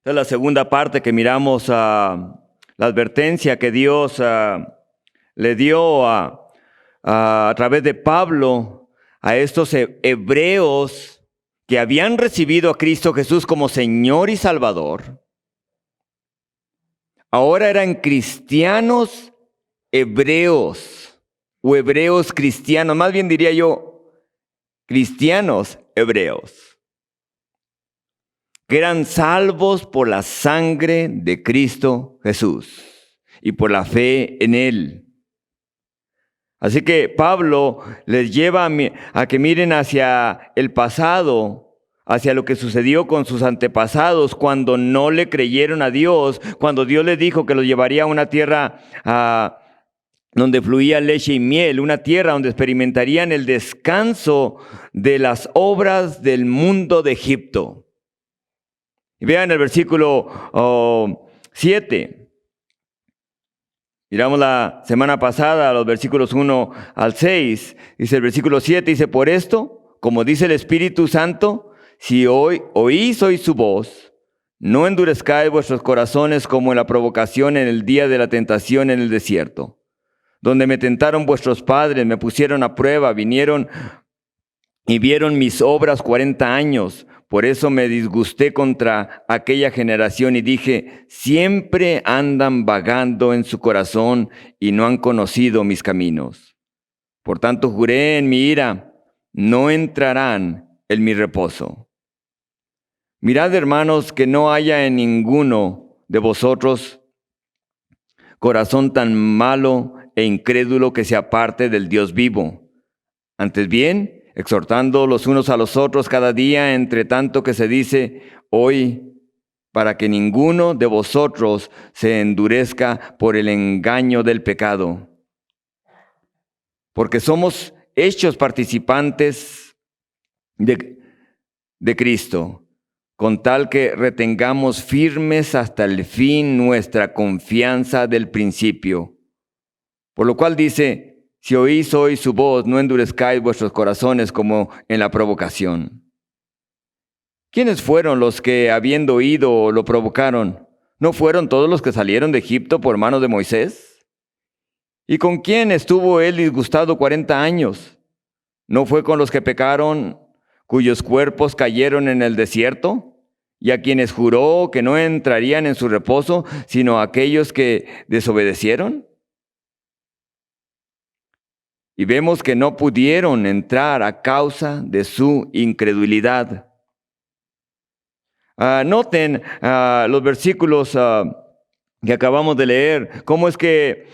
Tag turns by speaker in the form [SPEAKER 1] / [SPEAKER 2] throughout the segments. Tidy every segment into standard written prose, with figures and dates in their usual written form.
[SPEAKER 1] Esta es la segunda parte que miramos, la advertencia que Dios le dio a través de Pablo a estos hebreos que habían recibido a Cristo Jesús como Señor y Salvador. Ahora eran cristianos hebreos o hebreos cristianos, más bien diría yo, cristianos hebreos, que eran salvos por la sangre de Cristo Jesús y por la fe en Él. Así que Pablo les lleva a que miren hacia el pasado, hacia lo que sucedió con sus antepasados cuando no le creyeron a Dios, cuando Dios les dijo que los llevaría a una tierra donde fluía leche y miel, una tierra donde experimentarían el descanso de las obras del mundo de Egipto. Y vean el versículo 7. Miramos la semana pasada los versículos 1 al 6. Dice el versículo 7, dice: por esto, como dice el Espíritu Santo, si hoy oís su voz, no endurezcáis vuestros corazones como en la provocación en el día de la tentación en el desierto, donde me tentaron vuestros padres, me pusieron a prueba, vinieron y vieron mis obras 40 años. Por eso me disgusté contra aquella generación y dije: siempre andan vagando en su corazón y no han conocido mis caminos. Por tanto juré en mi ira: no entrarán en mi reposo. Mirad, hermanos, que no haya en ninguno de vosotros corazón tan malo e incrédulo que se aparte del Dios vivo. Antes bien, exhortando los unos a los otros cada día, entre tanto que se dice hoy, para que ninguno de vosotros se endurezca por el engaño del pecado. Porque somos hechos participantes de Cristo, con tal que retengamos firmes hasta el fin nuestra confianza del principio. Por lo cual dice: si oís hoy su voz, no endurezcáis vuestros corazones como en la provocación. ¿Quiénes fueron los que, habiendo oído, lo provocaron? ¿No fueron todos los que salieron de Egipto por mano de Moisés? ¿Y con quién estuvo él disgustado 40 años? ¿No fue con los que pecaron, cuyos cuerpos cayeron en el desierto? ¿Y a quienes juró que no entrarían en su reposo, sino a aquellos que desobedecieron? Y vemos que no pudieron entrar a causa de su incredulidad. Noten los versículos que acabamos de leer, cómo es que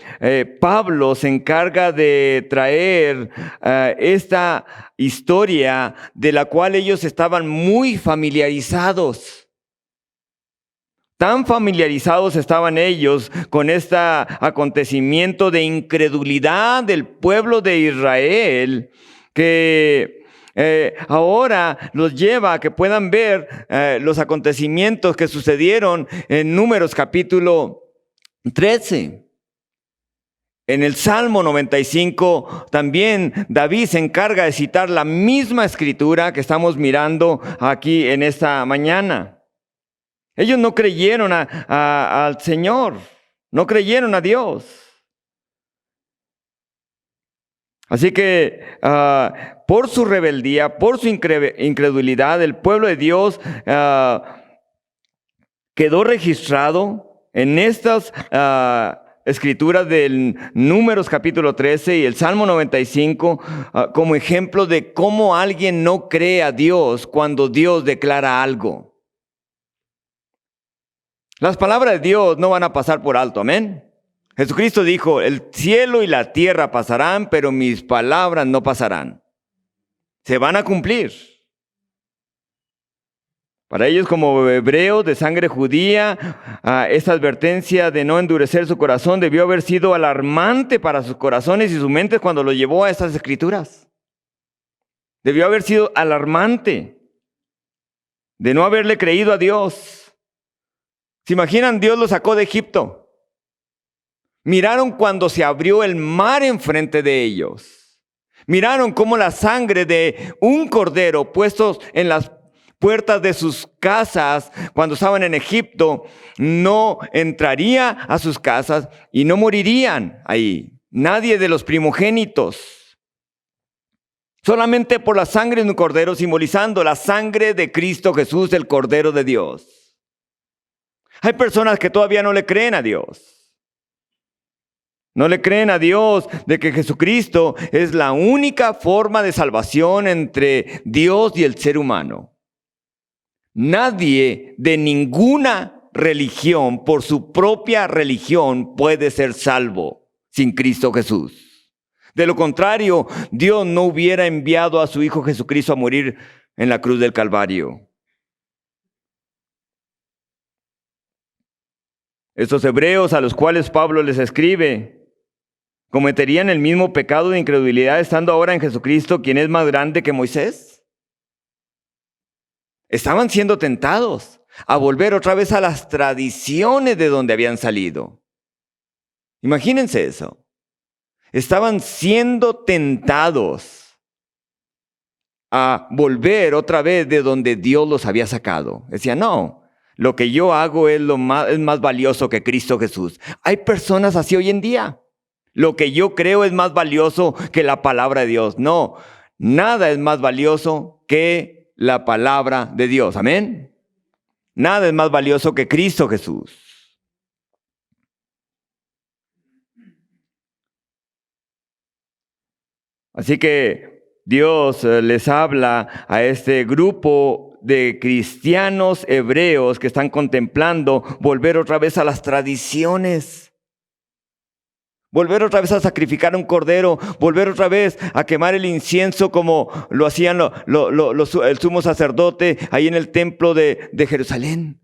[SPEAKER 1] Pablo se encarga de traer esta historia de la cual ellos estaban muy familiarizados. Tan familiarizados estaban ellos con este acontecimiento de incredulidad del pueblo de Israel que ahora los lleva a que puedan ver los acontecimientos que sucedieron en Números capítulo 13. En el Salmo 95 también David se encarga de citar la misma escritura que estamos mirando aquí en esta mañana. Ellos no creyeron al Señor, no creyeron a Dios. Así que por su rebeldía, por su incredulidad, el pueblo de Dios quedó registrado en estas escrituras del Números capítulo 13 y el Salmo 95 como ejemplo de cómo alguien no cree a Dios cuando Dios declara algo. Las palabras de Dios no van a pasar por alto, amén. Jesucristo dijo: el cielo y la tierra pasarán, pero mis palabras no pasarán. Se van a cumplir. Para ellos, como hebreos de sangre judía, esta advertencia de no endurecer su corazón debió haber sido alarmante para sus corazones y sus mentes cuando lo llevó a estas escrituras. Debió haber sido alarmante de no haberle creído a Dios. ¿Se imaginan? Dios los sacó de Egipto. Miraron cuando se abrió el mar enfrente de ellos. Miraron cómo la sangre de un cordero puesto puertas de sus casas cuando estaban en Egipto, no entraría a sus casas y no morirían ahí. Nadie de los primogénitos. Solamente por la sangre de un cordero, simbolizando la sangre de Cristo Jesús, el Cordero de Dios. Hay personas que todavía no le creen a Dios. No le creen a Dios de que Jesucristo es la única forma de salvación entre Dios y el ser humano. Nadie de ninguna religión, por su propia religión, puede ser salvo sin Cristo Jesús. De lo contrario, Dios no hubiera enviado a su Hijo Jesucristo a morir en la cruz del Calvario. Estos hebreos a los cuales Pablo les escribe, ¿cometerían el mismo pecado de incredulidad estando ahora en Jesucristo, quien es más grande que Moisés? Estaban siendo tentados a volver otra vez a las tradiciones de donde habían salido. Imagínense eso. Estaban siendo tentados a volver otra vez de donde Dios los había sacado. Decían, no, lo que yo hago es más valioso que Cristo Jesús. Hay personas así hoy en día. Lo que yo creo es más valioso que la palabra de Dios. No, nada es más valioso que la palabra de Dios. Amén. Nada es más valioso que Cristo Jesús. Así que Dios les habla a este grupo de cristianos hebreos que están contemplando volver otra vez a las tradiciones. Volver otra vez a sacrificar un cordero, volver otra vez a quemar el incienso como lo hacían el sumo sacerdote ahí en el templo de Jerusalén.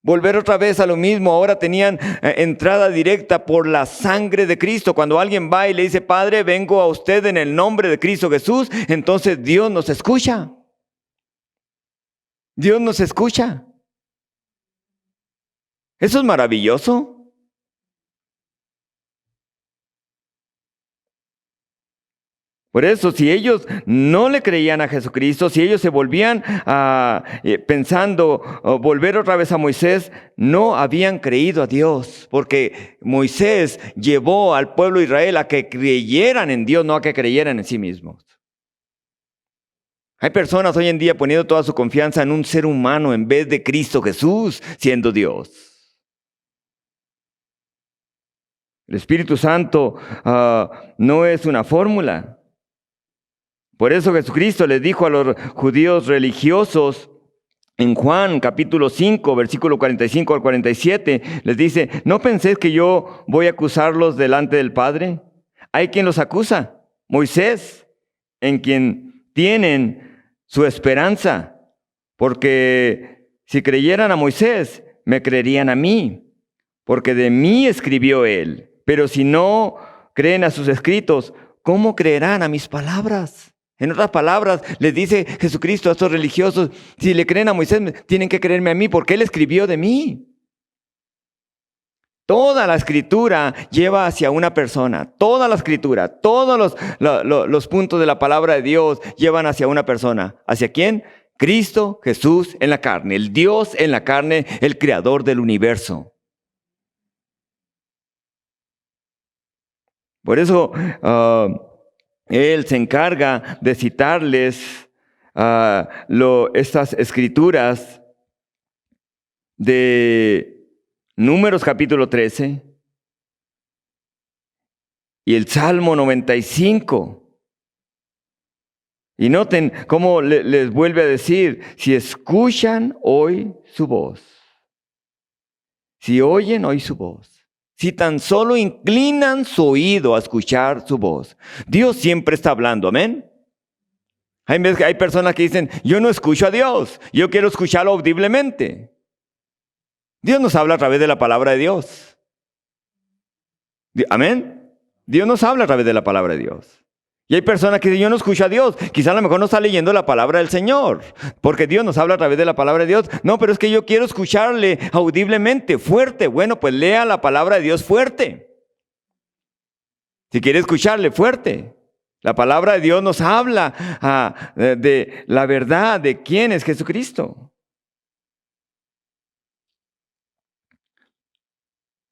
[SPEAKER 1] Volver otra vez a lo mismo. Ahora tenían entrada directa por la sangre de Cristo. Cuando alguien va y le dice, Padre, vengo a usted en el nombre de Cristo Jesús, entonces Dios nos escucha. Dios nos escucha. Eso es maravilloso. Por eso, si ellos no le creían a Jesucristo, si ellos se volvían pensando volver otra vez a Moisés, no habían creído a Dios, porque Moisés llevó al pueblo de Israel a que creyeran en Dios, no a que creyeran en sí mismos. Hay personas hoy en día poniendo toda su confianza en un ser humano en vez de Cristo Jesús siendo Dios. El Espíritu Santo no es una fórmula. Por eso Jesucristo les dijo a los judíos religiosos en Juan capítulo 5, versículo 45 al 47, les dice, ¿no penséis que yo voy a acusarlos delante del Padre? Hay quien los acusa, Moisés, en quien tienen su esperanza, porque si creyeran a Moisés, me creerían a mí, porque de mí escribió él. Pero si no creen a sus escritos, ¿cómo creerán a mis palabras? En otras palabras, les dice Jesucristo a estos religiosos, si le creen a Moisés, tienen que creerme a mí, porque él escribió de mí. Toda la escritura lleva hacia una persona. Toda la escritura, todos los puntos de la palabra de Dios llevan hacia una persona. ¿Hacia quién? Cristo Jesús en la carne, el Dios en la carne, el creador del universo. Por eso Él se encarga de citarles estas escrituras de Números capítulo 13 y el Salmo 95. Y noten cómo les vuelve a decir, si escuchan hoy su voz, si oyen hoy su voz, si tan solo inclinan su oído a escuchar su voz. Dios siempre está hablando, amén. Hay personas que dicen, yo no escucho a Dios, yo quiero escucharlo audiblemente. Dios nos habla a través de la palabra de Dios. Amén. Dios nos habla a través de la palabra de Dios. Y hay personas que dicen, yo no escucho a Dios. Quizá a lo mejor no está leyendo la palabra del Señor, porque Dios nos habla a través de la palabra de Dios. No, pero es que yo quiero escucharle audiblemente, fuerte. Bueno, pues lea la palabra de Dios fuerte. Si quiere escucharle fuerte. La palabra de Dios nos habla de la verdad de quién es Jesucristo.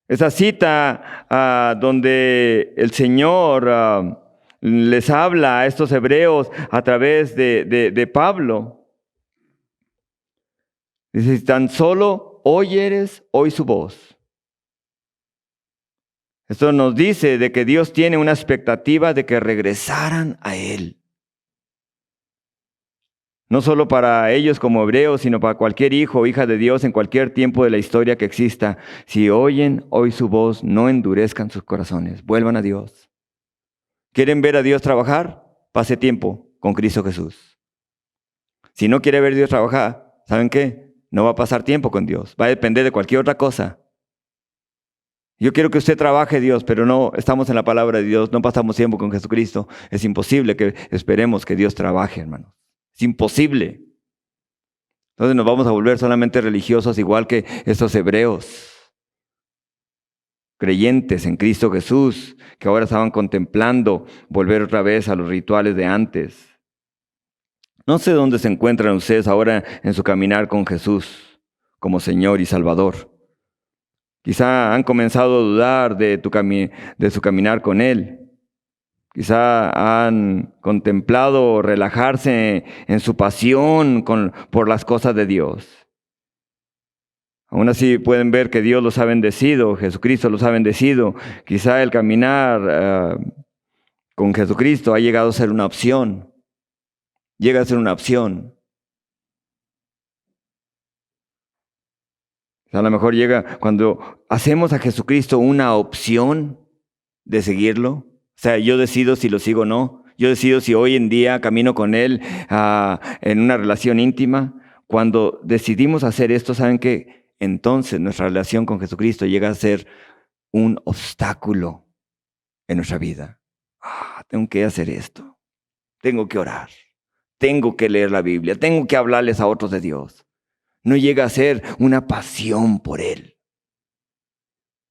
[SPEAKER 1] Esa cita donde el Señor les habla a estos hebreos a través de Pablo. Dice, tan solo oyeres hoy su voz. Esto nos dice de que Dios tiene una expectativa de que regresaran a Él. No solo para ellos como hebreos, sino para cualquier hijo o hija de Dios en cualquier tiempo de la historia que exista. Si oyen hoy su voz, no endurezcan sus corazones, vuelvan a Dios. ¿Quieren ver a Dios trabajar? Pase tiempo con Cristo Jesús. Si no quiere ver a Dios trabajar, ¿saben qué? No va a pasar tiempo con Dios, va a depender de cualquier otra cosa. Yo quiero que usted trabaje Dios, pero no estamos en la palabra de Dios, no pasamos tiempo con Jesucristo. Es imposible que esperemos que Dios trabaje, hermanos. Es imposible. Entonces nos vamos a volver solamente religiosos igual que estos hebreos, creyentes en Cristo Jesús, que ahora estaban contemplando volver otra vez a los rituales de antes. No sé dónde se encuentran ustedes ahora en su caminar con Jesús como Señor y Salvador. Quizá han comenzado a dudar de su caminar con Él. Quizá han contemplado relajarse en su pasión por las cosas de Dios. Aún así pueden ver que Dios los ha bendecido, Jesucristo los ha bendecido. Quizá el caminar con Jesucristo ha llegado a ser una opción. Llega a ser una opción. A lo mejor llega cuando hacemos a Jesucristo una opción de seguirlo. O sea, yo decido si lo sigo o no. Yo decido si hoy en día camino con Él en una relación íntima. Cuando decidimos hacer esto, ¿saben qué? Entonces nuestra relación con Jesucristo llega a ser un obstáculo en nuestra vida. Tengo que hacer esto. Tengo que orar. Tengo que leer la Biblia. Tengo que hablarles a otros de Dios. No llega a ser una pasión por Él.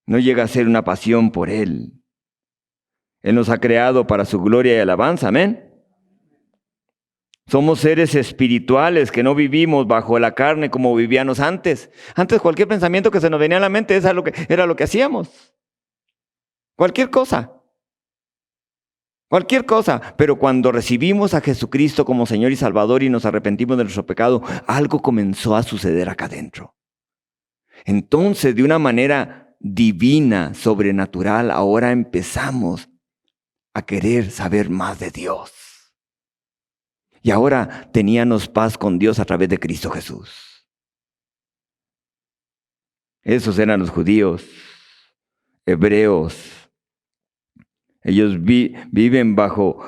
[SPEAKER 1] No llega a ser una pasión por Él. Él nos ha creado para su gloria y alabanza, amén. Somos seres espirituales que no vivimos bajo la carne como vivíamos antes. Antes cualquier pensamiento que se nos venía a la mente era lo que hacíamos. Cualquier cosa. Cualquier cosa. Pero cuando recibimos a Jesucristo como Señor y Salvador y nos arrepentimos de nuestro pecado, algo comenzó a suceder acá adentro. Entonces, de una manera divina, sobrenatural, ahora empezamos a querer saber más de Dios. Y ahora teníamos paz con Dios a través de Cristo Jesús. Esos eran los judíos, hebreos. Ellos vivían bajo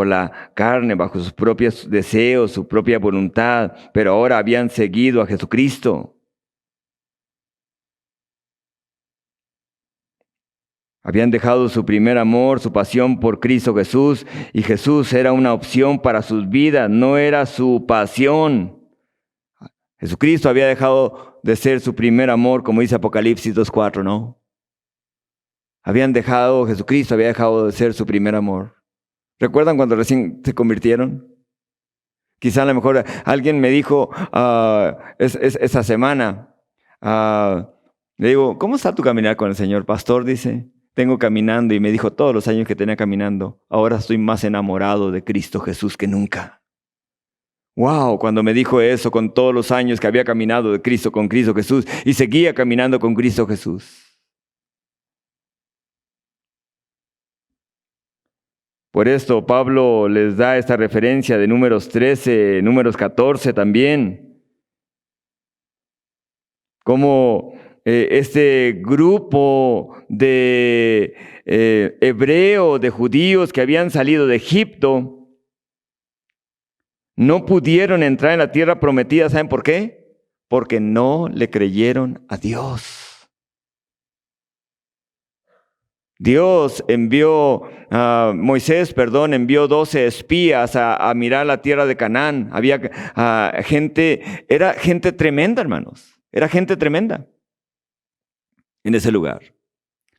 [SPEAKER 1] la carne, bajo sus propios deseos, su propia voluntad, pero ahora habían seguido a Jesucristo. Habían dejado su primer amor, su pasión por Cristo Jesús, y Jesús era una opción para sus vidas, no era su pasión. Jesucristo había dejado de ser su primer amor, como dice Apocalipsis 2:4, ¿no? Jesucristo había dejado de ser su primer amor. ¿Recuerdan cuando recién se convirtieron? Quizá a lo mejor alguien me dijo esa semana, le digo, ¿cómo está tu caminar con el Señor, pastor? Dice, tengo caminando, y me dijo todos los años que tenía caminando, ahora estoy más enamorado de Cristo Jesús que nunca. Wow, cuando me dijo eso, con todos los años que había caminado de Cristo con Cristo Jesús y seguía caminando con Cristo Jesús. Por esto Pablo les da esta referencia de Números 13, Números 14 también. Como este grupo de hebreos, de judíos que habían salido de Egipto, no pudieron entrar en la tierra prometida. ¿Saben por qué? Porque no le creyeron a Dios. Moisés envió 12 espías a mirar la tierra de Canaán. Había era gente tremenda, hermanos. Era gente tremenda en ese lugar.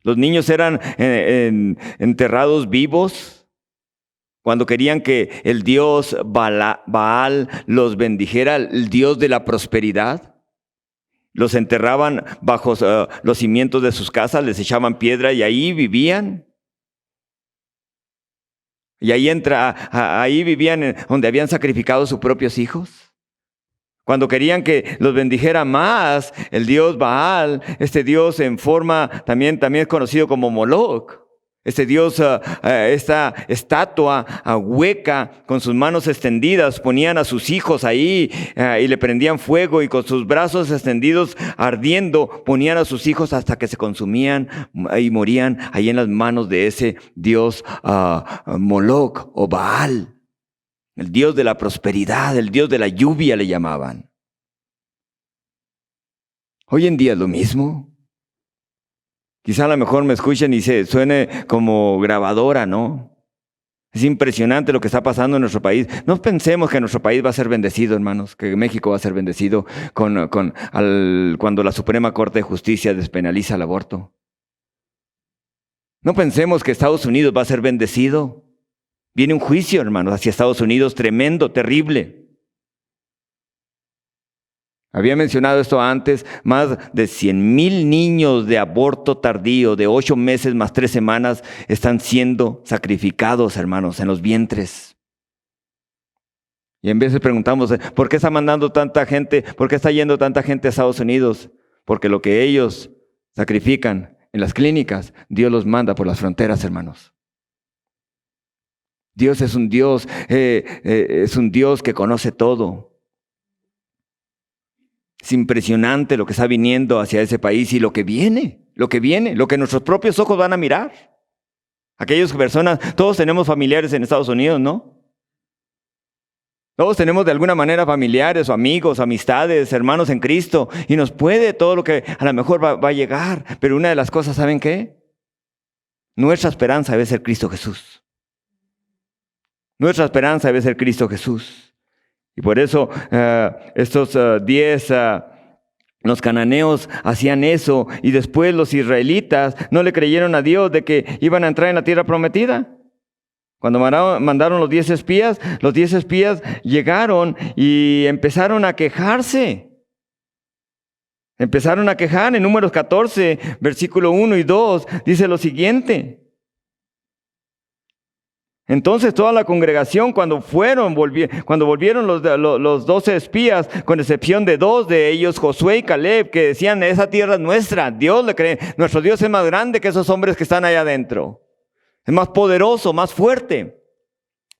[SPEAKER 1] Los niños eran enterrados vivos. Cuando querían que el dios Baal los bendijera, el dios de la prosperidad, los enterraban bajo los cimientos de sus casas, les echaban piedra y ahí vivían. Y ahí vivían donde habían sacrificado sus propios hijos. Cuando querían que los bendijera más, el dios Baal, este dios en forma también es conocido como Moloch. Este dios, esta estatua hueca con sus manos extendidas, ponían a sus hijos ahí y le prendían fuego y con sus brazos extendidos ardiendo ponían a sus hijos hasta que se consumían y morían ahí en las manos de ese dios Moloch o Baal. El dios de la prosperidad, el dios de la lluvia le llamaban. Hoy en día es lo mismo. Quizá a lo mejor me escuchen y se suene como grabadora, ¿no? Es impresionante lo que está pasando en nuestro país. No pensemos que nuestro país va a ser bendecido, hermanos, que México va a ser bendecido cuando la Suprema Corte de Justicia despenaliza el aborto. No pensemos que Estados Unidos va a ser bendecido. Viene un juicio, hermanos, hacia Estados Unidos tremendo, terrible. Había mencionado esto antes, más de 100,000 niños de aborto tardío de 8 meses más 3 semanas están siendo sacrificados, hermanos, en los vientres. Y en veces preguntamos, ¿por qué está mandando tanta gente? ¿Por qué está yendo tanta gente a Estados Unidos? Porque lo que ellos sacrifican en las clínicas, Dios los manda por las fronteras, hermanos. Dios es un Dios que conoce todo. Es impresionante lo que está viniendo hacia ese país y lo que viene, lo que nuestros propios ojos van a mirar. Aquellas personas, todos tenemos familiares en Estados Unidos, ¿no? Todos tenemos de alguna manera familiares o amigos, amistades, hermanos en Cristo, y nos puede todo lo que a lo mejor va a llegar. Pero una de las cosas, ¿saben qué? Nuestra esperanza debe ser Cristo Jesús. Nuestra esperanza debe ser Cristo Jesús. Y por eso estos 10, los cananeos hacían eso, y después los israelitas no le creyeron a Dios de que iban a entrar en la tierra prometida. Cuando mandaron los 10 espías llegaron y empezaron a quejarse. Empezaron a quejar. En Números 14, versículo 1 y 2, dice lo siguiente. Entonces toda la congregación cuando volvieron los 12 espías, con excepción de 2 de ellos, Josué y Caleb, que decían, esa tierra es nuestra, Dios le cree, nuestro Dios es más grande que esos hombres que están allá adentro. Es más poderoso, más fuerte.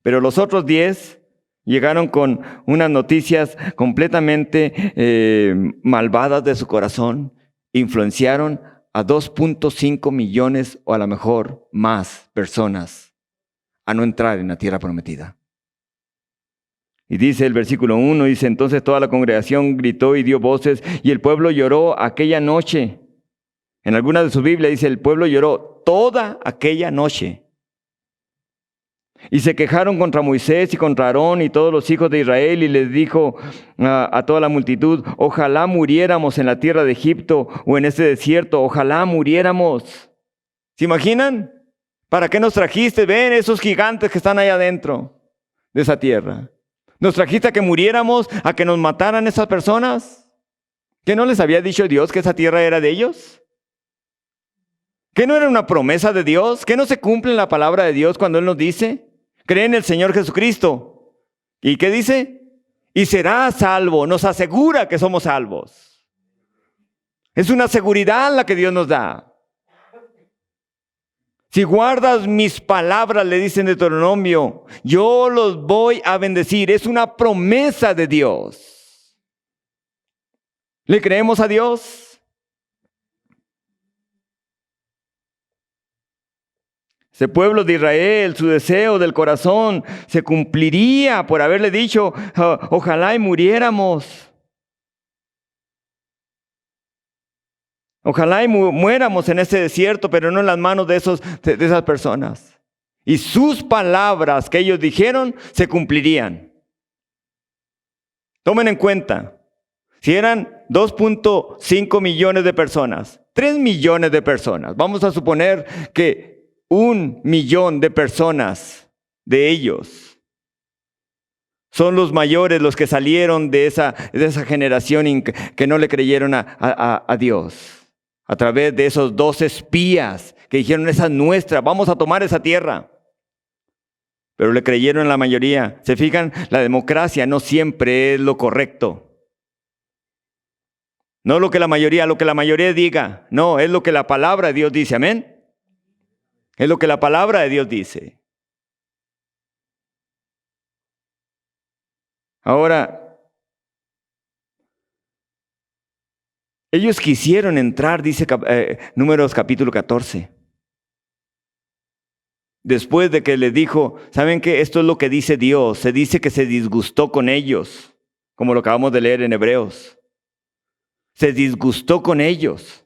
[SPEAKER 1] Pero los otros 10 llegaron con unas noticias completamente malvadas de su corazón. Influenciaron a 2.5 millones o a lo mejor más personas a no entrar en la tierra prometida. Y dice el versículo 1, dice, entonces toda la congregación gritó y dio voces, y el pueblo lloró aquella noche. En alguna de sus Biblias dice, el pueblo lloró toda aquella noche. Y se quejaron contra Moisés y contra Aarón y todos los hijos de Israel, y les dijo a toda la multitud, ojalá muriéramos en la tierra de Egipto o en este desierto, ojalá muriéramos. ¿Se imaginan? ¿Para qué nos trajiste? Ven esos gigantes que están allá adentro de esa tierra. ¿Nos trajiste a que muriéramos, a que nos mataran esas personas? ¿Qué no les había dicho Dios que esa tierra era de ellos? ¿Qué no era una promesa de Dios? ¿Qué no se cumple en la palabra de Dios cuando Él nos dice? Cree en el Señor Jesucristo. ¿Y qué dice? Y serás salvo. Nos asegura que somos salvos. Es una seguridad la que Dios nos da. Si guardas mis palabras, le dice en Deuteronomio, yo los voy a bendecir. Es una promesa de Dios. ¿Le creemos a Dios? Ese pueblo de Israel, su deseo del corazón se cumpliría por haberle dicho, ojalá y muriéramos. Ojalá y muéramos en ese desierto, pero no en las manos de esas personas. Y sus palabras que ellos dijeron se cumplirían. Tomen en cuenta, si eran 2.5 millones de personas, 3 millones de personas, vamos a suponer que 1 millón de personas de ellos. Son los mayores los que salieron de esa generación que no le creyeron a Dios. A través de esos 2 espías que dijeron, esa es nuestra, vamos a tomar esa tierra. Pero le creyeron la mayoría. ¿Se fijan? La democracia no siempre es lo correcto. No lo que la mayoría diga. No, es lo que la palabra de Dios dice. Amén. Es lo que la palabra de Dios dice. Ahora, ellos quisieron entrar, dice Números capítulo 14. Después de que les dijo, ¿saben qué? Esto es lo que dice Dios. Se dice que se disgustó con ellos, como lo acabamos de leer en Hebreos. Se disgustó con ellos.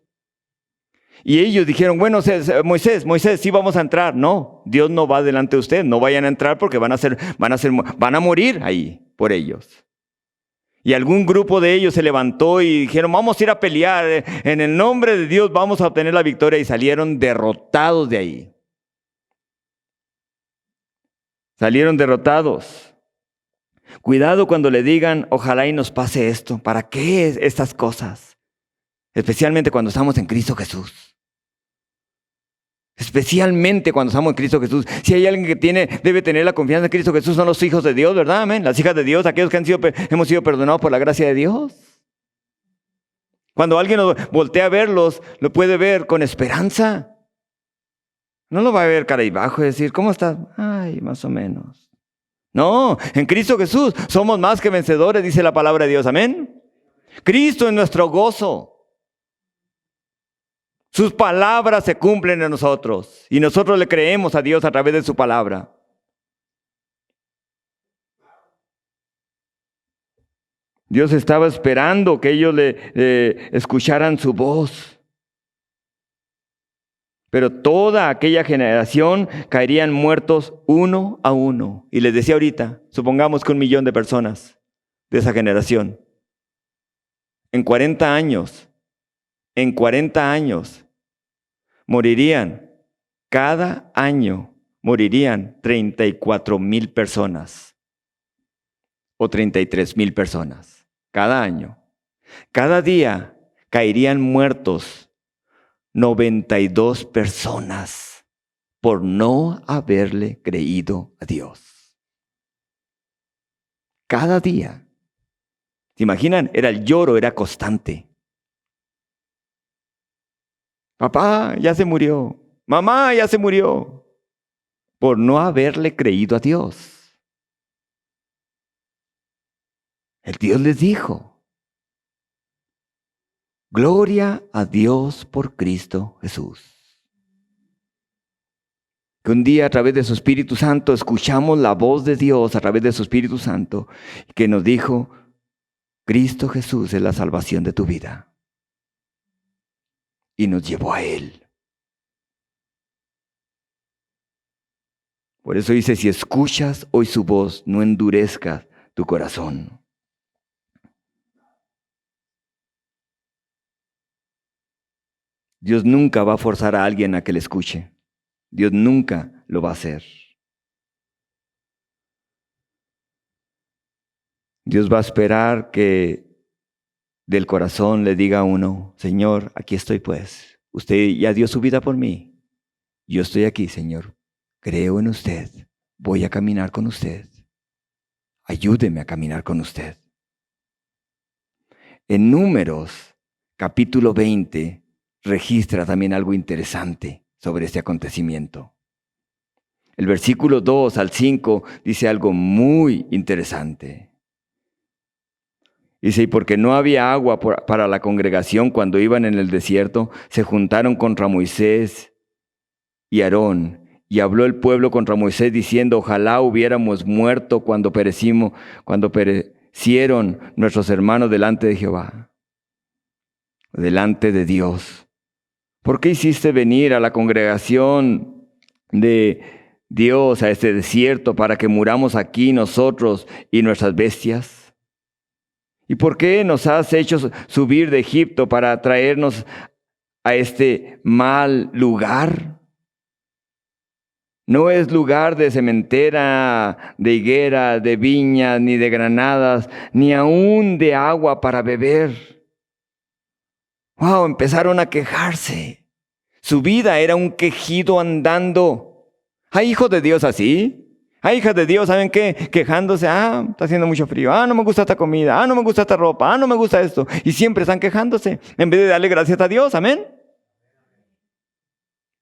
[SPEAKER 1] Y ellos dijeron, bueno, Moisés, sí vamos a entrar. No, Dios no va delante de ustedes. No vayan a entrar porque van a morir ahí por ellos. Y algún grupo de ellos se levantó y dijeron, vamos a ir a pelear. En el nombre de Dios vamos a obtener la victoria. Y salieron derrotados de ahí. Salieron derrotados. Cuidado cuando le digan, ojalá y nos pase esto. ¿Para qué estas cosas? Especialmente cuando estamos en Cristo Jesús. Especialmente cuando estamos en Cristo Jesús. Si hay alguien que debe tener la confianza en Cristo Jesús, son los hijos de Dios, ¿verdad? Amén. Las hijas de Dios, aquellos que hemos sido perdonados por la gracia de Dios. Cuando alguien voltea a verlos, lo puede ver con esperanza. No lo va a ver cara y bajo y decir, ¿cómo estás? Ay, más o menos. No, en Cristo Jesús somos más que vencedores, dice la palabra de Dios. Amén. Cristo es nuestro gozo. Sus palabras se cumplen en nosotros y nosotros le creemos a Dios a través de su palabra. Dios estaba esperando que ellos le escucharan su voz. Pero toda aquella generación caerían muertos uno a uno. Y les decía ahorita, supongamos que 1 millón de personas de esa generación. En 40 años, morirían, cada año morirían 34,000 personas. O 33,000 personas, cada año. Cada día caerían muertos 92 personas por no haberle creído a Dios. Cada día. ¿Se imaginan? El lloro era constante. Papá ya se murió. Mamá ya se murió. Por no haberle creído a Dios. El Dios les dijo, gloria a Dios por Cristo Jesús. Que un día a través de su Espíritu Santo escuchamos la voz de Dios a través de su Espíritu Santo que nos dijo, Cristo Jesús es la salvación de tu vida. Y nos llevó a Él. Por eso dice, si escuchas hoy su voz, no endurezcas tu corazón. Dios nunca va a forzar a alguien a que le escuche. Dios nunca lo va a hacer. Dios va a esperar que del corazón le diga a uno, Señor, aquí estoy pues. Usted ya dio su vida por mí. Yo estoy aquí, Señor. Creo en usted. Voy a caminar con usted. Ayúdeme a caminar con usted. En Números, capítulo 20, registra también algo interesante sobre este acontecimiento. El versículo 2 al 5 dice algo muy interesante. Dice, y porque no había agua para la congregación cuando iban en el desierto, se juntaron contra Moisés y Aarón. Y habló el pueblo contra Moisés diciendo, ojalá hubiéramos muerto cuando perecieron nuestros hermanos delante de Jehová, delante de Dios. ¿Por qué hiciste venir a la congregación de Dios a este desierto para que muramos aquí nosotros y nuestras bestias? ¿Y por qué nos has hecho subir de Egipto para traernos a este mal lugar? No es lugar de sementera, de higuera, de viñas, ni de granadas, ni aún de agua para beber. Wow, empezaron a quejarse. Su vida era un quejido andando. ¿Hay hijos de Dios así? Hay hijas de Dios, ¿saben qué? Quejándose, está haciendo mucho frío, no me gusta esta comida, no me gusta esta ropa, no me gusta esto. Y siempre están quejándose, en vez de darle gracias a Dios, amén.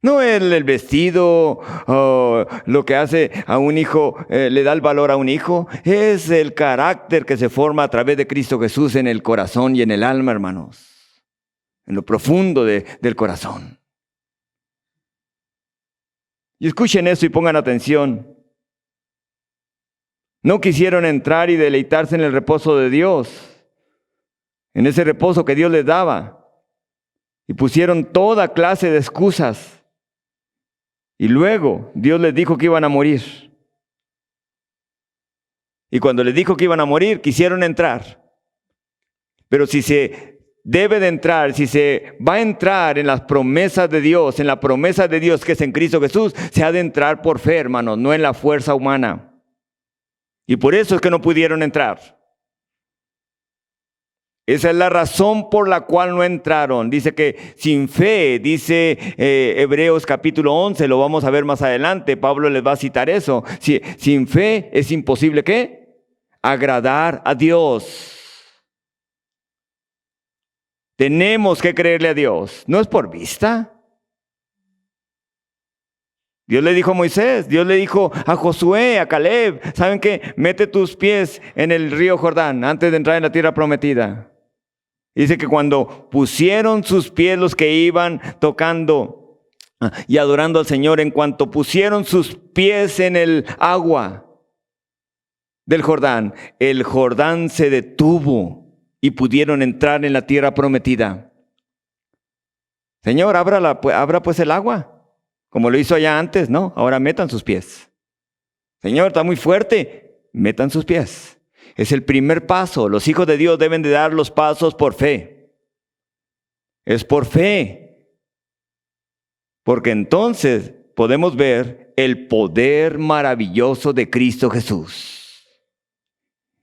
[SPEAKER 1] No el vestido, lo que hace a un hijo, le da el valor a un hijo. Es el carácter que se forma a través de Cristo Jesús en el corazón y en el alma, hermanos. En lo profundo del corazón. Y escuchen esto y pongan atención. No quisieron entrar y deleitarse en el reposo de Dios, en ese reposo que Dios les daba. Y pusieron toda clase de excusas. Y luego Dios les dijo que iban a morir. Y cuando les dijo que iban a morir, quisieron entrar. Pero si se debe de entrar, si se va a entrar en las promesas de Dios, en la promesa de Dios que es en Cristo Jesús, se ha de entrar por fe, hermanos, no en la fuerza humana. Y por eso es que no pudieron entrar. Esa es la razón por la cual no entraron. Dice que sin fe, dice Hebreos capítulo 11, lo vamos a ver más adelante. Pablo les va a citar eso. Sin fe es imposible, ¿qué? Agradar a Dios. Tenemos que creerle a Dios. No es por vista. Dios le dijo a Moisés, Dios le dijo a Josué, a Caleb, ¿saben qué? Mete tus pies en el río Jordán antes de entrar en la tierra prometida. Dice que cuando pusieron sus pies los que iban tocando y adorando al Señor, en cuanto pusieron sus pies en el agua del Jordán, el Jordán se detuvo y pudieron entrar en la tierra prometida. Señor, abra pues el agua. Como lo hizo allá antes, ¿no? Ahora metan sus pies. Señor, está muy fuerte. Metan sus pies. Es el primer paso. Los hijos de Dios deben de dar los pasos por fe. Es por fe. Porque entonces podemos ver el poder maravilloso de Cristo Jesús.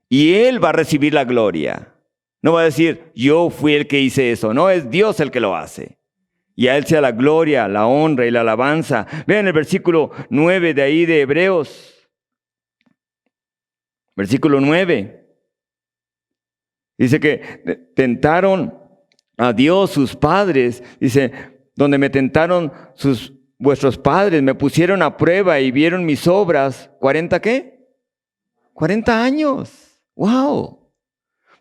[SPEAKER 1] Y Él va a recibir la gloria. No va a decir, yo fui el que hice eso. No, es Dios el que lo hace. Y a Él sea la gloria, la honra y la alabanza. Vean el versículo 9 de ahí de Hebreos. Versículo 9. Dice que tentaron a Dios sus padres. Dice, donde me tentaron vuestros padres, me pusieron a prueba y vieron mis obras. ¿40 qué? 40 años. ¡Wow!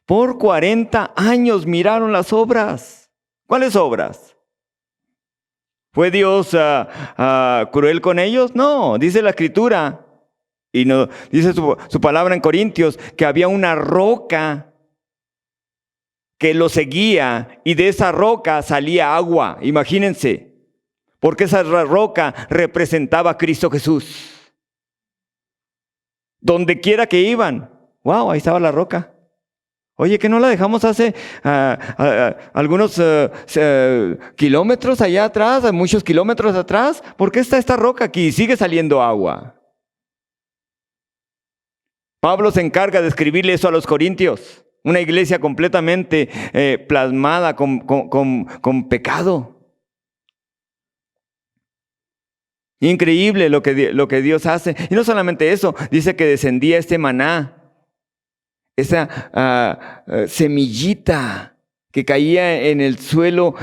[SPEAKER 1] Por 40 años miraron las obras. ¿Cuáles obras? ¿Fue Dios cruel con ellos? No, dice la Escritura, y no, dice su palabra en Corintios, que había una roca que lo seguía y de esa roca salía agua. Imagínense, porque esa roca representaba a Cristo Jesús. Donde quiera que iban, wow, ahí estaba la roca. Oye, ¿que no la dejamos hace algunos kilómetros allá atrás, muchos kilómetros atrás? ¿Por qué está esta roca aquí y sigue saliendo agua? Pablo se encarga de escribirle eso a los corintios, una iglesia completamente plasmada con pecado. Increíble lo que Dios hace. Y no solamente eso, dice que descendía este maná. Esa semillita que caía en el suelo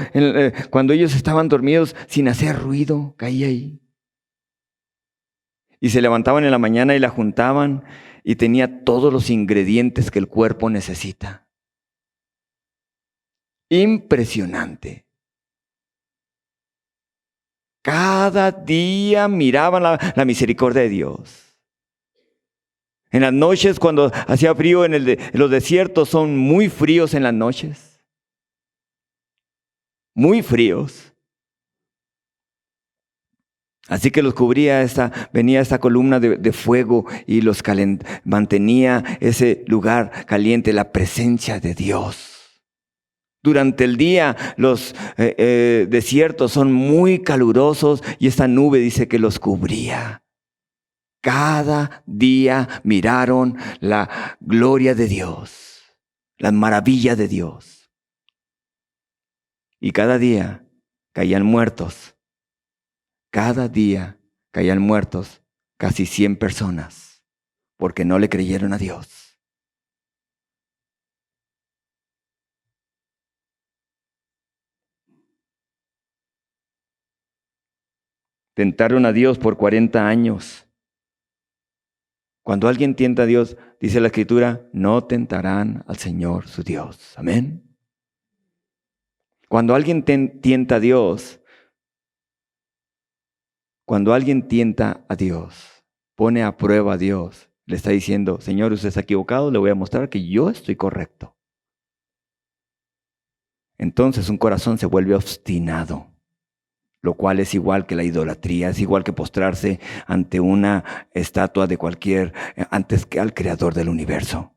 [SPEAKER 1] cuando ellos estaban dormidos sin hacer ruido, caía ahí. Y se levantaban en la mañana y la juntaban y tenía todos los ingredientes que el cuerpo necesita. Impresionante. Cada día miraban la misericordia de Dios. En las noches, cuando hacía frío en los desiertos, son muy fríos en las noches. Muy fríos. Así que los cubría venía esta columna de fuego y los mantenía ese lugar caliente, la presencia de Dios. Durante el día los desiertos son muy calurosos y esta nube dice que los cubría. Cada día miraron la gloria de Dios, la maravilla de Dios. Y cada día caían muertos. Cada día caían muertos casi 100 personas porque no le creyeron a Dios. Tentaron a Dios por 40 años. Cuando alguien tienta a Dios, dice la Escritura, no tentarán al Señor su Dios. Amén. Cuando alguien tienta a Dios, pone a prueba a Dios, le está diciendo, Señor, usted está equivocado, le voy a mostrar que yo estoy correcto. Entonces un corazón se vuelve obstinado, lo cual es igual que la idolatría, es igual que postrarse ante una estatua de antes que al Creador del universo.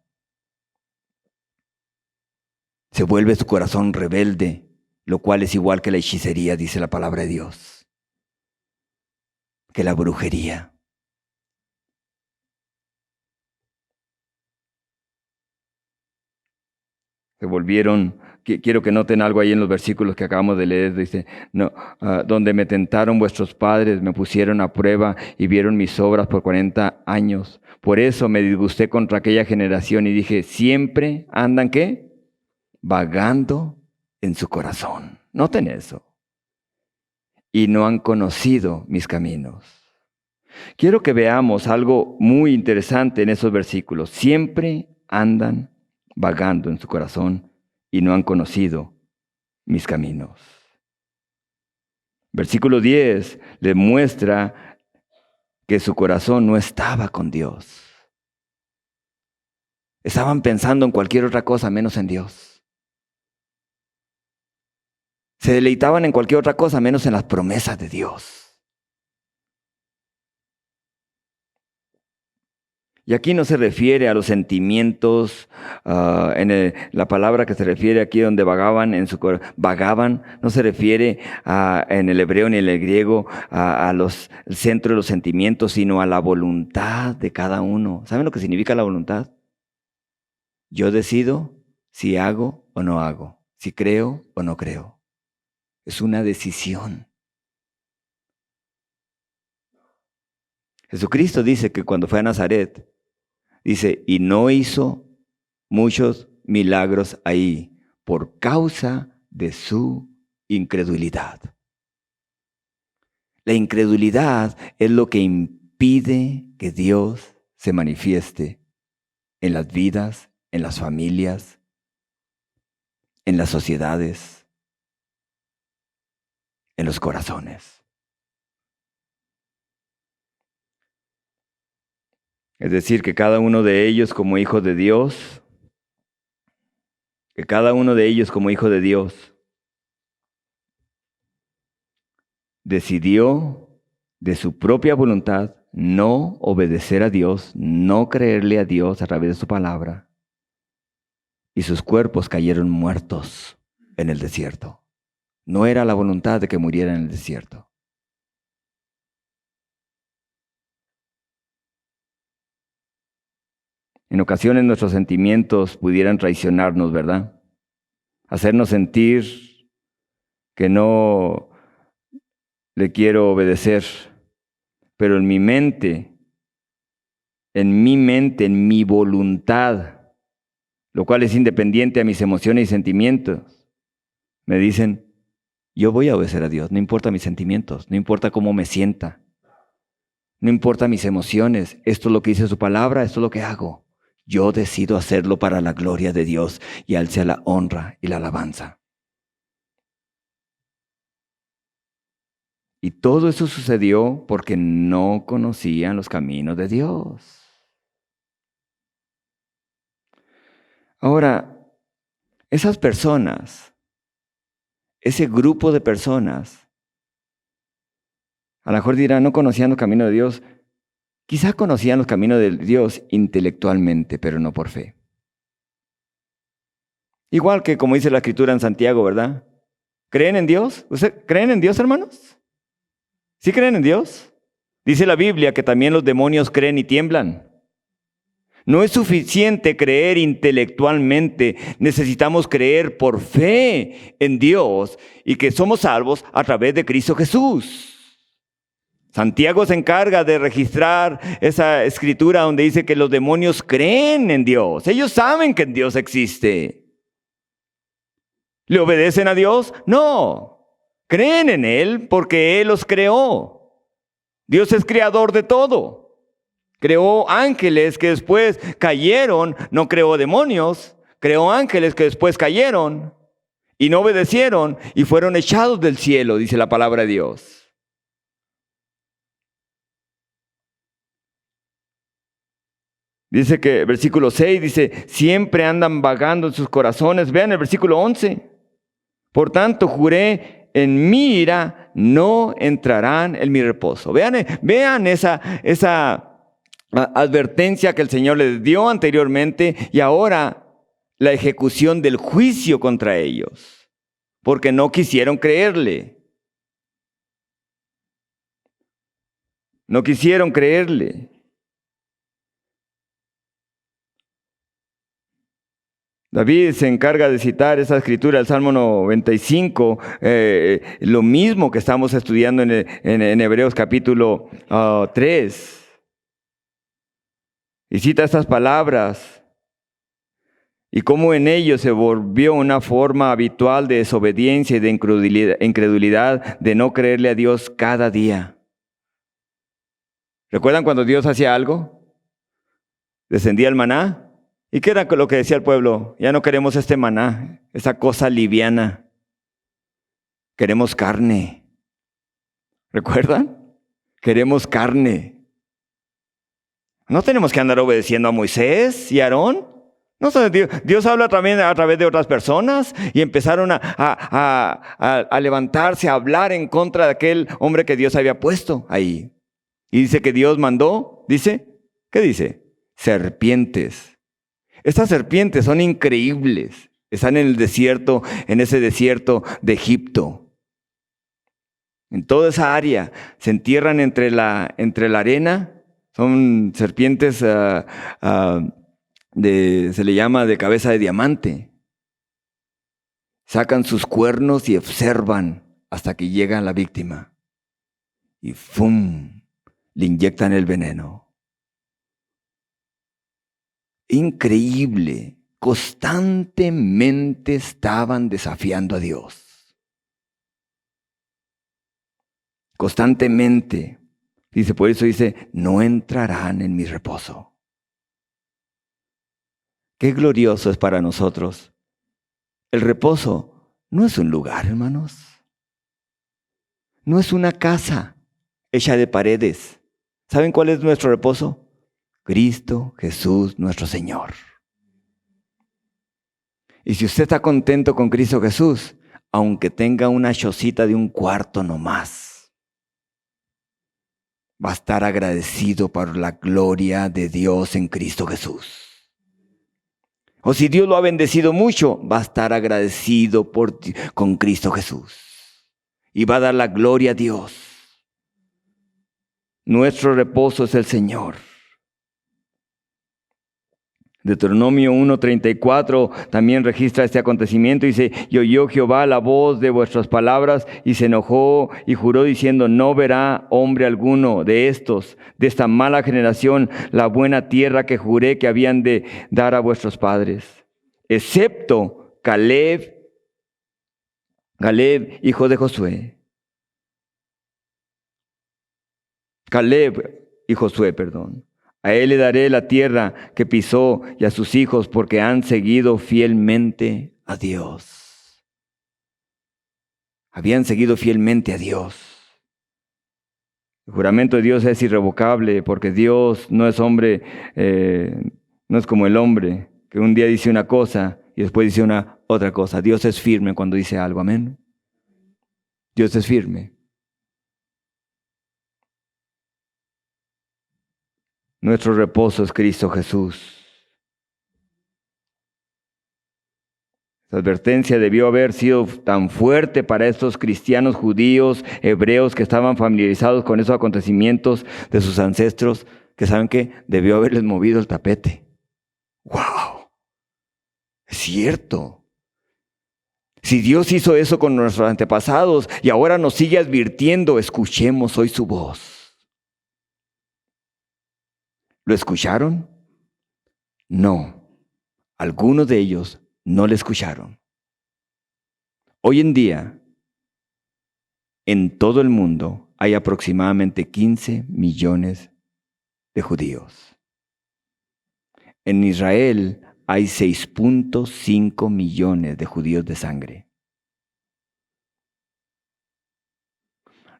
[SPEAKER 1] Se vuelve su corazón rebelde, lo cual es igual que la hechicería, dice la palabra de Dios, que la brujería. Se volvieron, quiero que noten algo ahí en los versículos que acabamos de leer, dice, no, donde me tentaron vuestros padres, me pusieron a prueba y vieron mis obras por 40 años. Por eso me disgusté contra aquella generación y dije, siempre andan, ¿qué? Vagando en su corazón. Noten eso. Y no han conocido mis caminos. Quiero que veamos algo muy interesante en esos versículos. Siempre andan vagando en su corazón y no han conocido mis caminos. Versículo 10 le muestra que su corazón no estaba con Dios. Estaban pensando en cualquier otra cosa menos en Dios. Se deleitaban en cualquier otra cosa menos en las promesas de Dios. Y aquí no se refiere a los sentimientos, la palabra que se refiere aquí donde vagaban, no se refiere en el hebreo ni en el griego el centro de los sentimientos, sino a la voluntad de cada uno. ¿Saben lo que significa la voluntad? Yo decido si hago o no hago, si creo o no creo. Es una decisión. Jesucristo dice que cuando fue a Nazaret, dice, y no hizo muchos milagros ahí por causa de su incredulidad. La incredulidad es lo que impide que Dios se manifieste en las vidas, en las familias, en las sociedades, en los corazones. Es decir, que cada uno de ellos como hijos de Dios, decidió de su propia voluntad no obedecer a Dios, no creerle a Dios a través de su palabra, y sus cuerpos cayeron muertos en el desierto. No era la voluntad de que murieran en el desierto. En ocasiones nuestros sentimientos pudieran traicionarnos, ¿verdad? Hacernos sentir que no le quiero obedecer, pero en mi mente, en mi voluntad, lo cual es independiente a mis emociones y sentimientos, me dicen, yo voy a obedecer a Dios, no importa mis sentimientos, no importa cómo me sienta, no importa mis emociones, esto es lo que dice su palabra, esto es lo que hago. Yo decido hacerlo para la gloria de Dios y a Él sea la honra y la alabanza. Y todo eso sucedió porque no conocían los caminos de Dios. Ahora, esas personas, ese grupo de personas, a lo mejor dirán, no conocían los caminos de Dios. Quizá conocían los caminos de Dios intelectualmente, pero no por fe. Igual que como dice la Escritura en Santiago, ¿verdad? ¿Creen en Dios? ¿Ustedes creen en Dios, hermanos? ¿Sí creen en Dios? Dice la Biblia que también los demonios creen y tiemblan. No es suficiente creer intelectualmente, necesitamos creer por fe en Dios y que somos salvos a través de Cristo Jesús. Santiago se encarga de registrar esa escritura donde dice que los demonios creen en Dios. Ellos saben que Dios existe. ¿Le obedecen a Dios? No. Creen en Él porque Él los creó. Dios es creador de todo. Creó ángeles que después cayeron, no creó demonios, creó ángeles que después cayeron y no obedecieron y fueron echados del cielo, dice la palabra de Dios. Dice que, versículo 6, dice, siempre andan vagando en sus corazones. Vean el versículo 11. Por tanto, juré en mi ira, no entrarán en mi reposo. Vean esa advertencia que el Señor les dio anteriormente y ahora la ejecución del juicio contra ellos, porque no quisieron creerle. No quisieron creerle. David se encarga de citar esa escritura, el Salmo 95, lo mismo que estamos estudiando en Hebreos capítulo 3. Y cita estas palabras y cómo en ellos se volvió una forma habitual de desobediencia y de incredulidad, de no creerle a Dios cada día. ¿Recuerdan cuando Dios hacía algo? Descendía el maná. ¿Y qué era lo que decía el pueblo? Ya no queremos este maná, esa cosa liviana. Queremos carne. ¿Recuerdan? Queremos carne. No tenemos que andar obedeciendo a Moisés y a Aarón. No, Dios habla también a través de otras personas y empezaron a levantarse, a hablar en contra de aquel hombre que Dios había puesto ahí. Y dice que Dios mandó, ¿qué dice? Serpientes. Estas serpientes son increíbles. Están en el desierto, en ese desierto de Egipto. En toda esa área se entierran entre la arena. Son serpientes, se le llama de cabeza de diamante. Sacan sus cuernos y observan hasta que llega la víctima. Y ¡fum! Le inyectan el veneno. Increíble. Constantemente estaban desafiando a Dios. Constantemente. Dice, por eso dice, no entrarán en mi reposo. Qué glorioso es para nosotros. El reposo no es un lugar, hermanos. No es una casa hecha de paredes. ¿Saben cuál es nuestro reposo? Cristo Jesús, nuestro Señor. Y si usted está contento con Cristo Jesús, aunque tenga una chocita de un cuarto nomás, va a estar agradecido por la gloria de Dios en Cristo Jesús. O si Dios lo ha bendecido mucho, va a estar agradecido con Cristo Jesús. Y va a dar la gloria a Dios. Nuestro reposo es el Señor. Deuteronomio 1:34 también registra este acontecimiento y dice, y oyó Jehová la voz de vuestras palabras y se enojó y juró diciendo, no verá hombre alguno de esta mala generación, la buena tierra que juré que habían de dar a vuestros padres, excepto Caleb, hijo de Josué. Caleb y Josué, perdón. A él le daré la tierra que pisó y a sus hijos porque han seguido fielmente a Dios. Habían seguido fielmente a Dios. El juramento de Dios es irrevocable porque Dios no es hombre, no es como el hombre que un día dice una cosa y después dice otra cosa. Dios es firme cuando dice algo, amén. Dios es firme. Nuestro reposo es Cristo Jesús. Esa advertencia debió haber sido tan fuerte para estos cristianos judíos, hebreos que estaban familiarizados con esos acontecimientos de sus ancestros, que saben que debió haberles movido el tapete. ¡Wow! Es cierto. Si Dios hizo eso con nuestros antepasados y ahora nos sigue advirtiendo, escuchemos hoy su voz. ¿Lo escucharon? No. Algunos de ellos no le escucharon. Hoy en día, en todo el mundo, hay aproximadamente 15 millones de judíos. En Israel hay 6.5 millones de judíos de sangre.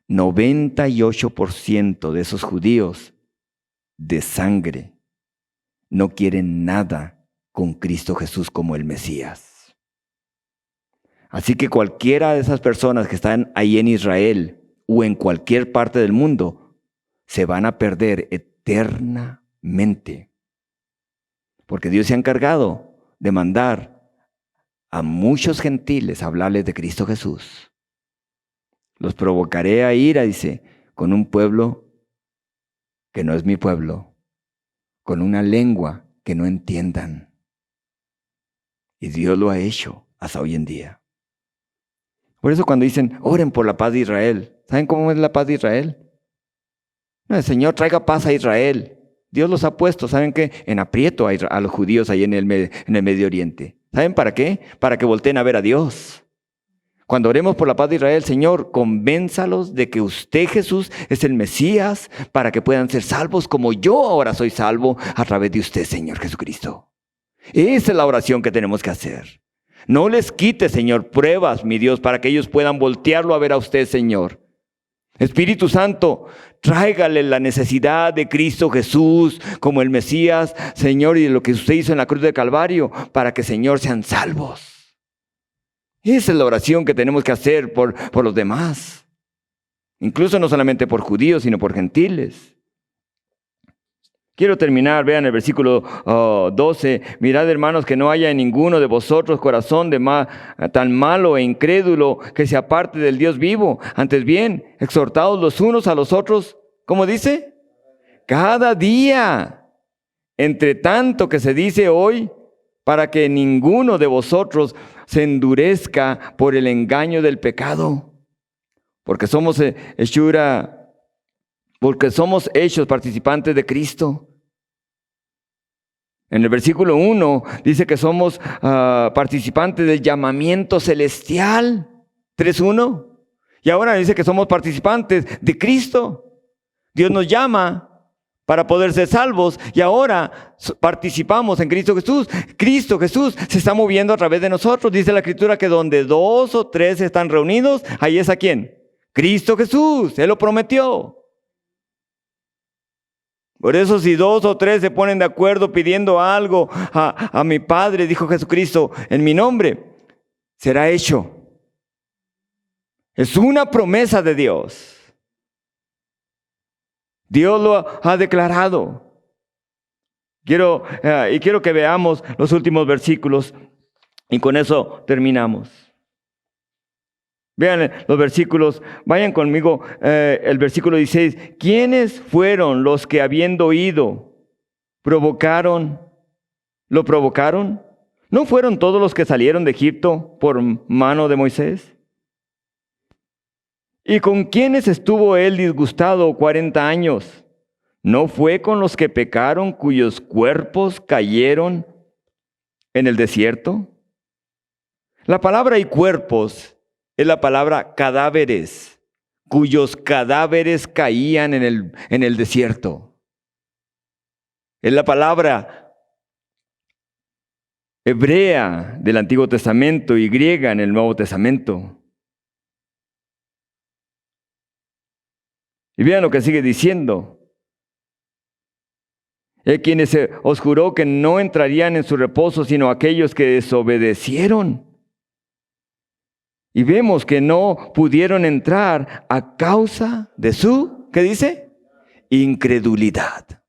[SPEAKER 1] 98% de esos judíos de sangre no quieren nada con Cristo Jesús como el Mesías. Así que cualquiera de esas personas que están ahí en Israel o en cualquier parte del mundo se van a perder eternamente. Porque Dios se ha encargado de mandar a muchos gentiles a hablarles de Cristo Jesús. Los provocaré a ira, dice, con un pueblo que no es mi pueblo, con una lengua que no entiendan. Y Dios lo ha hecho hasta hoy en día. Por eso cuando dicen, oren por la paz de Israel, ¿saben cómo es la paz de Israel? No, el Señor traiga paz a Israel. Dios los ha puesto, ¿saben qué? En aprieto a los judíos ahí en el Medio Oriente. ¿Saben para qué? Para que volteen a ver a Dios. Cuando oremos por la paz de Israel, Señor, convénzalos de que usted, Jesús, es el Mesías para que puedan ser salvos como yo ahora soy salvo a través de usted, Señor Jesucristo. Esa es la oración que tenemos que hacer. No les quite, Señor, pruebas, mi Dios, para que ellos puedan voltearlo a ver a usted, Señor. Espíritu Santo, tráigale la necesidad de Cristo Jesús como el Mesías, Señor, y de lo que usted hizo en la cruz de Calvario, para que, Señor, sean salvos. Esa es la oración que tenemos que hacer por los demás. Incluso no solamente por judíos, sino por gentiles. Quiero terminar, vean el versículo 12. Mirad, hermanos, que no haya en ninguno de vosotros corazón tan malo e incrédulo que se aparte del Dios vivo. Antes bien, exhortaos los unos a los otros, ¿cómo dice? Cada día, entre tanto que se dice hoy, para que ninguno de vosotros se endurezca por el engaño del pecado. Porque somos hechos participantes de Cristo. En el versículo 1 dice que somos participantes del llamamiento celestial. 3:1. Y ahora dice que somos participantes de Cristo. Dios nos llama para poder ser salvos y ahora participamos en Cristo Jesús. Cristo Jesús se está moviendo a través de nosotros. Dice la Escritura que donde 2 o 3 están reunidos, ahí es ¿a quién? Cristo Jesús. Él lo prometió. Por eso si 2 o 3 se ponen de acuerdo pidiendo algo a mi Padre, dijo Jesucristo, en mi nombre, será hecho. Es una promesa de Dios. Dios lo ha declarado. Quiero que veamos los últimos versículos y con eso terminamos. Vean los versículos, vayan conmigo, el versículo 16. ¿Quiénes fueron los que habiendo oído lo provocaron? ¿No fueron todos los que salieron de Egipto por mano de Moisés? ¿Y con quiénes estuvo él disgustado 40 años? ¿No fue con los que pecaron, cuyos cuerpos cayeron en el desierto? La palabra y cuerpos es la palabra cadáveres, cuyos cadáveres caían en el desierto. Es la palabra hebrea del Antiguo Testamento y griega en el Nuevo Testamento. Y vean lo que sigue diciendo. Quienes os juró que no entrarían en su reposo, sino aquellos que desobedecieron. Y vemos que no pudieron entrar a causa de su, ¿qué dice? Incredulidad.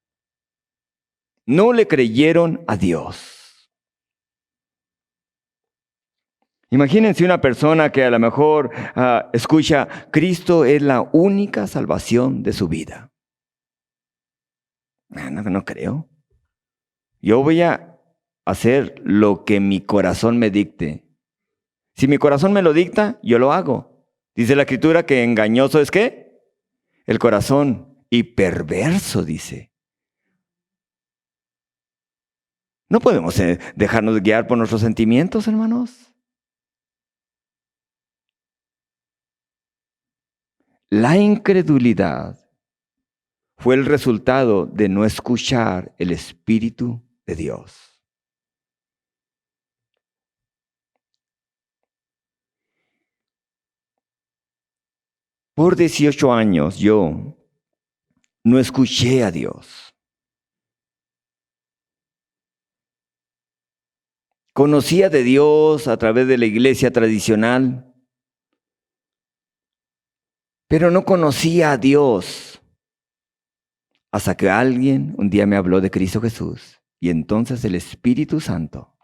[SPEAKER 1] No le creyeron a Dios. Imagínense una persona que a lo mejor escucha, Cristo es la única salvación de su vida. No creo. Yo voy a hacer lo que mi corazón me dicte. Si mi corazón me lo dicta, yo lo hago. Dice la Escritura que engañoso es ¿qué? El corazón, y perverso, dice. No podemos dejarnos guiar por nuestros sentimientos, hermanos. La incredulidad fue el resultado de no escuchar el Espíritu de Dios. Por 18 años yo no escuché a Dios. Conocía de Dios a través de la iglesia tradicional, pero no conocía a Dios hasta que alguien un día me habló de Cristo Jesús y entonces el Espíritu Santo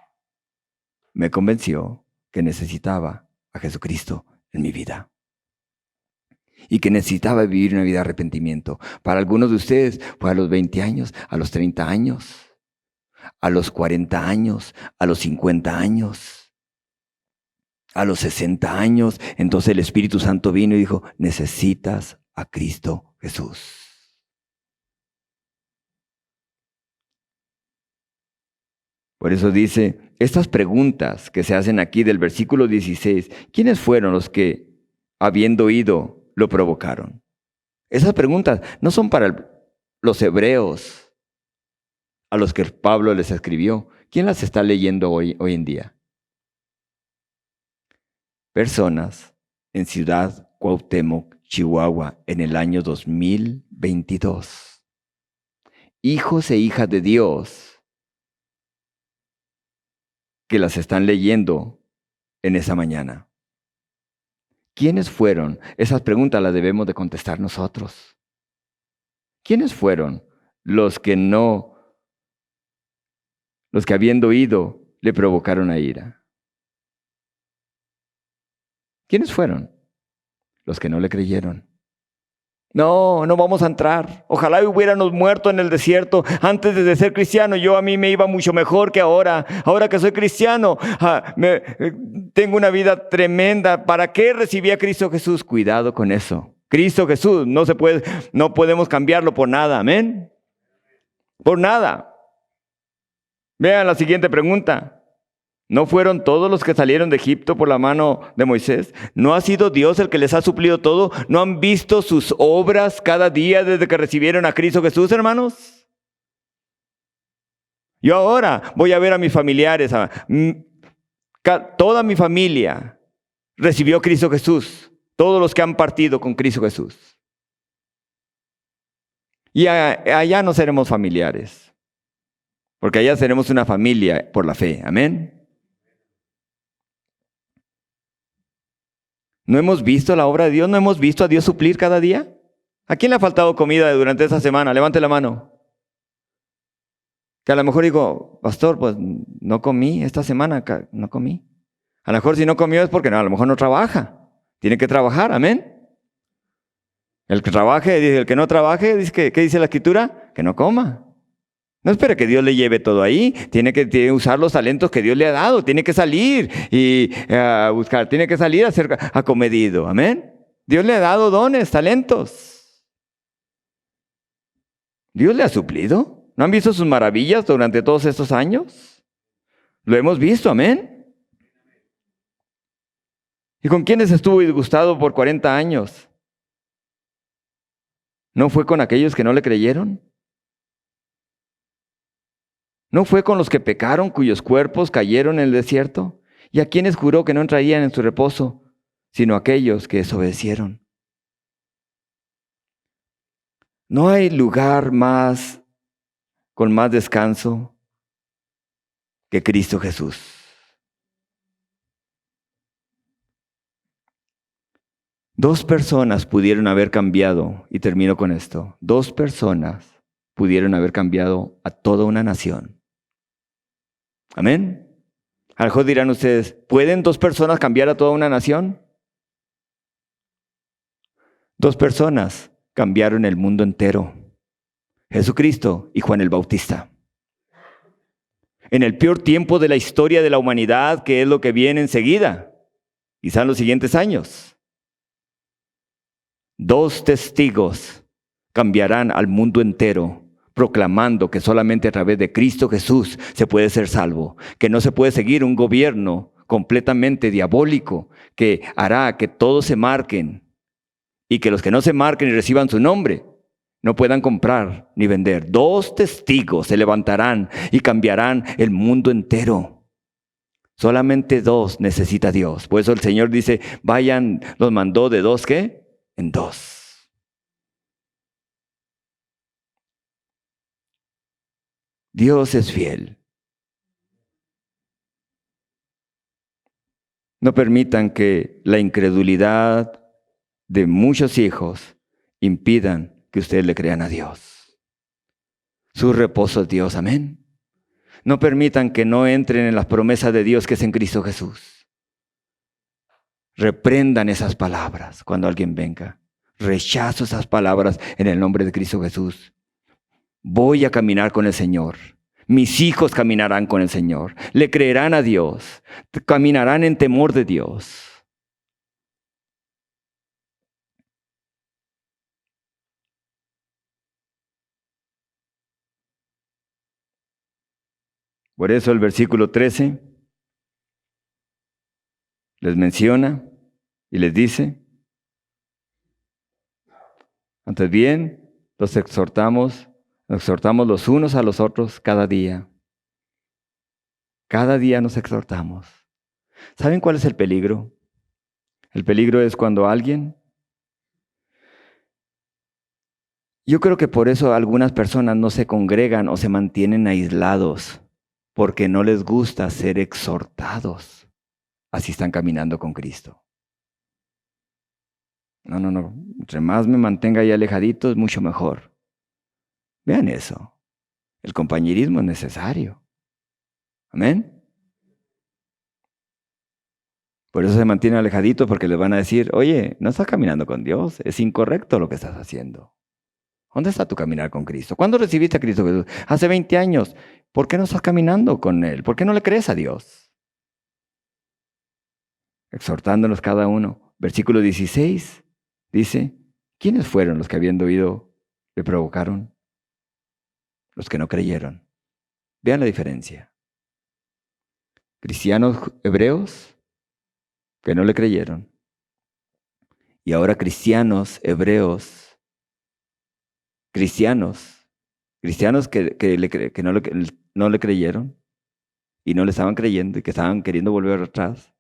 [SPEAKER 1] me convenció que necesitaba a Jesucristo en mi vida y que necesitaba vivir una vida de arrepentimiento. Para algunos de ustedes fue a los 20 años, a los 30 años, a los 40 años, a los 50 años. A los 60 años, entonces el Espíritu Santo vino y dijo, necesitas a Cristo Jesús. Por eso dice, estas preguntas que se hacen aquí del versículo 16, ¿quiénes fueron los que, habiendo oído, lo provocaron? Esas preguntas no son para los hebreos a los que Pablo les escribió. ¿Quién las está leyendo hoy en día? Personas en Ciudad Cuauhtémoc, Chihuahua, en el año 2022. Hijos e hijas de Dios que las están leyendo en esa mañana. ¿Quiénes fueron? Esas preguntas las debemos de contestar nosotros. ¿Quiénes fueron los que habiendo oído, le provocaron a ira? ¿Quiénes fueron? Los que no le creyeron. No vamos a entrar. Ojalá hubiéramos muerto en el desierto antes de ser cristiano. A mí me iba mucho mejor que ahora. Ahora que soy cristiano, tengo una vida tremenda. ¿Para qué recibí a Cristo Jesús? Cuidado con eso. Cristo Jesús no podemos cambiarlo por nada. Amén. Por nada. Vean la siguiente pregunta. ¿No fueron todos los que salieron de Egipto por la mano de Moisés? ¿No ha sido Dios el que les ha suplido todo? ¿No han visto sus obras cada día desde que recibieron a Cristo Jesús, hermanos? Yo ahora voy a ver a mis familiares. Toda mi familia recibió a Cristo Jesús. Todos los que han partido con Cristo Jesús. Y allá no seremos familiares. Porque allá seremos una familia por la fe. Amén. ¿No hemos visto la obra de Dios? ¿No hemos visto a Dios suplir cada día? ¿A quién le ha faltado comida durante esta semana? Levante la mano. Que a lo mejor digo, pastor, pues no comí esta semana, no comí. A lo mejor si no comió es porque a lo mejor no trabaja. Tiene que trabajar, amén. El que trabaje, dice, el que no trabaje, dice ¿qué dice la Escritura? Que no coma. No espere que Dios le lleve todo ahí. Tiene que usar los talentos que Dios le ha dado. Tiene que salir y buscar. Tiene que salir a ser acomedido. Amén. Dios le ha dado dones, talentos. Dios le ha suplido. ¿No han visto sus maravillas durante todos estos años? Lo hemos visto. Amén. ¿Y con quiénes estuvo disgustado por 40 años? ¿No fue con aquellos que no le creyeron? ¿No fue con los que pecaron, cuyos cuerpos cayeron en el desierto? ¿Y a quienes juró que no entrarían en su reposo, sino aquellos que desobedecieron? No hay lugar con más descanso que Cristo Jesús. Dos personas pudieron haber cambiado, y termino con esto, 2 personas pudieron haber cambiado a toda una nación. Amén. A lo mejor dirán ustedes, ¿pueden 2 personas cambiar a toda una nación? 2 personas cambiaron el mundo entero. Jesucristo y Juan el Bautista. En el peor tiempo de la historia de la humanidad, que es lo que viene enseguida, quizá en los siguientes años, 2 testigos cambiarán al mundo entero, proclamando que solamente a través de Cristo Jesús se puede ser salvo, que no se puede seguir un gobierno completamente diabólico que hará que todos se marquen y que los que no se marquen y reciban su nombre no puedan comprar ni vender. 2 testigos se levantarán y cambiarán el mundo entero. Solamente 2 necesita Dios. Por eso el Señor dice, vayan, los mandó de 2, ¿qué? En 2. Dios es fiel. No permitan que la incredulidad de muchos hijos impidan que ustedes le crean a Dios. Su reposo es Dios, amén. No permitan que no entren en las promesas de Dios que es en Cristo Jesús. Reprendan esas palabras cuando alguien venga. Rechazo esas palabras en el nombre de Cristo Jesús. Voy a caminar con el Señor. Mis hijos caminarán con el Señor. Le creerán a Dios. Caminarán en temor de Dios. Por eso el versículo 13 les menciona y les dice, antes bien, nos exhortamos los unos a los otros cada día. Cada día nos exhortamos. ¿Saben cuál es el peligro? El peligro es cuando alguien... Yo creo que por eso algunas personas no se congregan o se mantienen aislados, porque no les gusta ser exhortados. Así están caminando con Cristo. No. Entre más me mantenga ahí alejadito, es mucho mejor. Vean eso. El compañerismo es necesario. Amén. Por eso se mantienen alejaditos, porque les van a decir, oye, no estás caminando con Dios. Es incorrecto lo que estás haciendo. ¿Dónde está tu caminar con Cristo? ¿Cuándo recibiste a Cristo Jesús? Hace 20 años. ¿Por qué no estás caminando con Él? ¿Por qué no le crees a Dios? Exhortándonos cada uno. Versículo 16 dice, ¿quiénes fueron los que habiendo oído le provocaron? Los que no creyeron. Vean la diferencia. Cristianos hebreos que no le creyeron. Y ahora cristianos hebreos, cristianos que no le creyeron y no le estaban creyendo y que estaban queriendo volver atrás.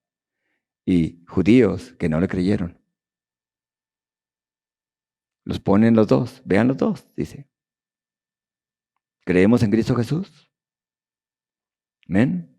[SPEAKER 1] Y judíos que no le creyeron. Los ponen los 2, vean los 2, dice. ¿Creemos en Cristo Jesús? Amén.